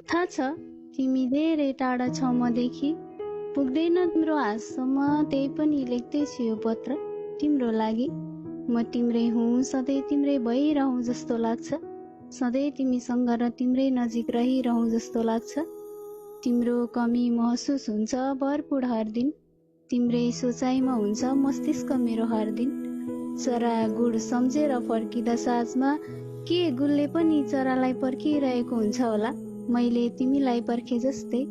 थाहा छ तिमी धेरै टाढा छौ मदेखि, पुग्दैन तिम्रो हातसम्म, त्यही पनि लेख्दैछु यो पत्र तिम्रो लागि। म तिम्रै हुँ, सधैँ तिम्रै भइरहँ जस्तो लाग्छ, सधैँ तिमीसँग र तिम्रै नजिक रहिरहँ जस्तो लाग्छ। तिम्रो कमी महसुस हुन्छ भरपूर हर दिन, तिम्रै सोचाइमा हुन्छ मस्तिष्क मेरो हर दिन। चरा गुड सम्झेर फर्किँदा साँझमा के गुलले पनि चरालाई पर्खिरहेको हुन्छ होला, मैले तिमीलाई पर्खे जस्तै।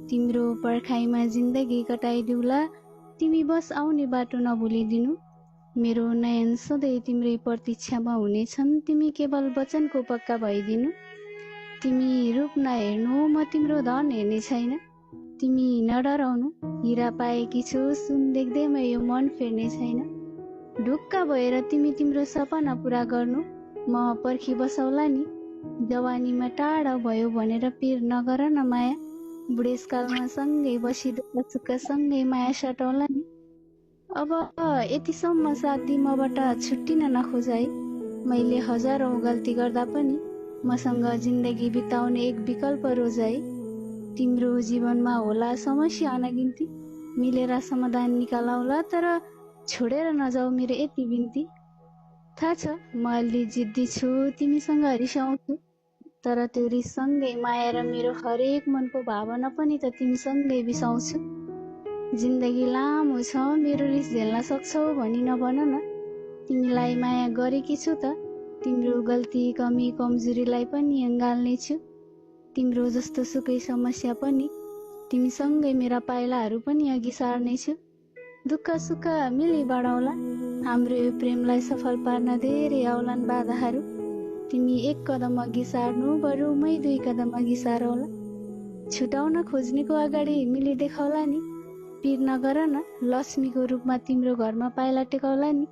तिम्रो पर्खाइमा जिन्दगी कटाइदिउला, तिमी बस आउने बाटो नभुलिदिनु। मेरो नयन सधैँ तिम्रै प्रतीक्षामा हुनेछन्, तिमी केवल वचनको पक्का भइदिनु। तिमी रूप नहेर्नु, म तिम्रो धन हेर्ने छैन, तिमी नडराउनु, हिरा पाएकी छु, सुन देख्दैमा यो मन फेर्ने छैन। ढुक्क भएर तिमी तिम्रो सपना पुरा गर्नु, म पर्खी बसौला नि। जवानीमा टाढा भयो भनेर पिर नगर न माया, बुढेसकालमा सँगै बसी दुःख सुख सँगै माया सटौला नि। अब यतिसम्म साथ दि मबाट छुट्टिन नखोज है, मैले हजारौं गल्ती गर्दा पनि मसँग जिन्दगी बिताउने एक विकल्प रोज है। तिम्रो जीवनमा होला समस्या अनगिन्ती, मिलेर समाधान निकालौला, तर छोडेर नजाऊ मेरो यति बिन्ती। थाहा छ म अलि जिद्दी छु, तिमीसँग रिसाउँछु, तर त्यो रिससँगै माया र मेरो हरेक मनको भावना पनि त तिमीसँगै बिसाउँछु। जिन्दगी लामो छ, मेरो रिस झेल्न सक्छौ भनी नभन न, तिमीलाई माया गरेकी छु त, तिम्रो गल्ती कमी कमजोरीलाई पनि अँगाल्ने छु। तिम्रो जस्तो सुकै समस्या पनि तिमीसँगै मेरा पाइलाहरू पनि अघि सार्नेछु। दुःख सुख मिली बाँडौला, हाम्रो यो प्रेमलाई सफल पार्न धेरै आउलान् बाधाहरू। तिमी एक कदम अघि सार्नु, बरु मै 2 कदम अघि सारौला। छुटाउन खोज्नेको अगाडि मिली देखाउला नि, पिर नगर न, लक्ष्मीको रूपमा तिम्रो घरमा पाइला टेकौला नि।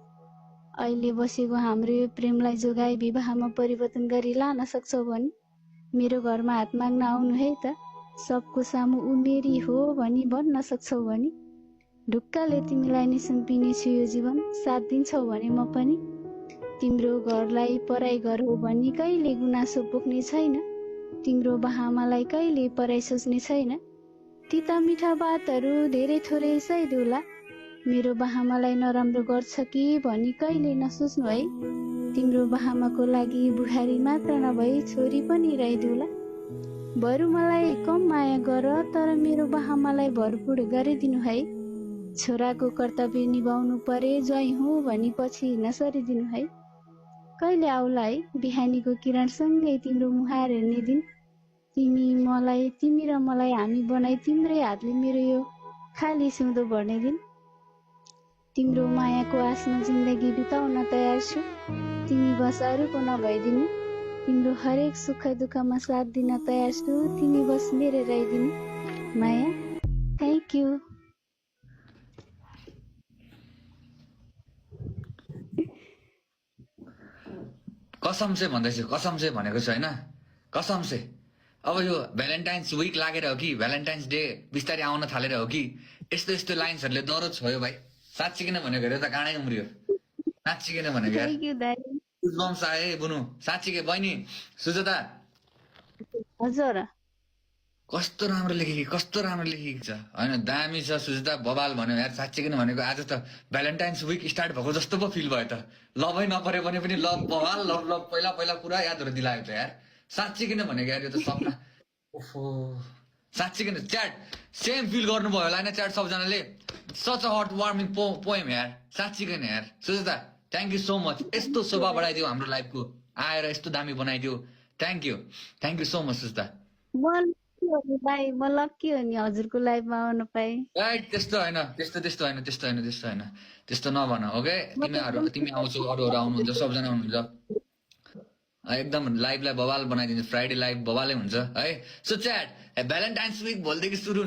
अहिले बसेको हाम्रो यो प्रेमलाई जोगाई विवाहमा परिवर्तन गरी लान सक्छौ भने मेरो घरमा हात माग्न आउनु है त, सबको सामु ऊ मेरी हो भनी भन्न सक्छौ भने। ढुक्कले तिमीलाई नि सुम्पिनेछु यो जीवन, साथ दिन्छौ भने म पनि। तिम्रो घरलाई पराई घर हो भनी कहिले गुनासो पोख्ने छैन, तिम्रो बहामालाई कहिले पराई सोच्ने छैन। तिता मिठा बातहरू धेरै थोरै सहिदेऊला, मेरो बहामालाई नराम्रो गर्छ कि भनी कहिले नसोच्नु है। तिम्रो बहामाको लागि बुहारी मात्र नभई छोरी पनि रहिदेऊला। बरु मलाई कम माया गर, तर मेरो बहामालाई भरपूर गरिदिनु है। छोराको कर्तव्य निभाउनु परे ज्वाइँ हुँ भनी पछि नसरिदिनु है। कहिले आउला है बिहानीको किरणसँगै तिम्रो मुहार हेर्ने दिन, तिमी र मलाई हामी बनाई तिम्रै हातले मेरो यो खाली सिउँदो भर्ने दिन। तिम्रो मायाको आसमा जिन्दगी बिताउन तयार छु, तिमी बस अरूको नभइदिनु। तिम्रो हरेक सुख दुःखमा साथ दिन तयार छु, तिमी बस मेरो रहिदिनु। माया, थ्याङ्क यू। कसम से भन्दैछु, कसम से भनेको छु होइन, कसम से। अब यो भ्यालेन्टाइन्स विक लागेर हो कि भ्यालेन्टाइन्स डे बिस्तारै आउन थालेर हो कि यस्तो यस्तो लाइन्सहरूले दह्रो छोयो भाइ। साँच्ची किन भनेको हेर त काँडै उम्रियो, साँच्ची किन भनेको यार। थ्याङ्क यू दाइ। गुजबम्स आए बुनु, साँच्ची के। बहिनी सुजाता, हजुर कस्तो राम्रो लेखेकी, कस्तो राम्रो लेखेकी छ होइन, दामी छ सुजाता, बबाल भन्यो यार। साँच्ची किन भनेको आज त भ्यालेन्टाइन्स विक स्टार्ट भएको जस्तो पो फिल भयो त। लभै नपऱ्यो भने पनि लभ बबाल, लभ लभ पहिला पहिला पुरा यादहरू दिलायो त यार। साँच्ची किन भनेको यार, यो त सपना। ओहो साँच्ची किन। च्याट सेम फिल गर्नुभयो होला होइन च्याट सबजनाले। Such a heart warming poem यार, साँच्ची किन यार। Sujata thank you so much, यस्तो शोभा बढाइदियो हाम्रो लाइफको, आएर यस्तो दामी बनाइदियो। Thank you so much Sujata. म लक्की हो नि हजुरको लाइफमा आउन पाएँ। राइट, त्यस्तो होइन, त्यस्तो होइन, त्यस्तो नभन ओके। तिमी आउँछौ, अरूहरू आउनुहुन्छ, सबजना आउनुहुन्छ, एकदम लाइभलाई बवाल बनाइदिन्छ। फ्राइडे लाइभ बवालै हुन्छ है। सो च्याट भ्यालेन्टाइन्स विक भोलिदेखि सुरु।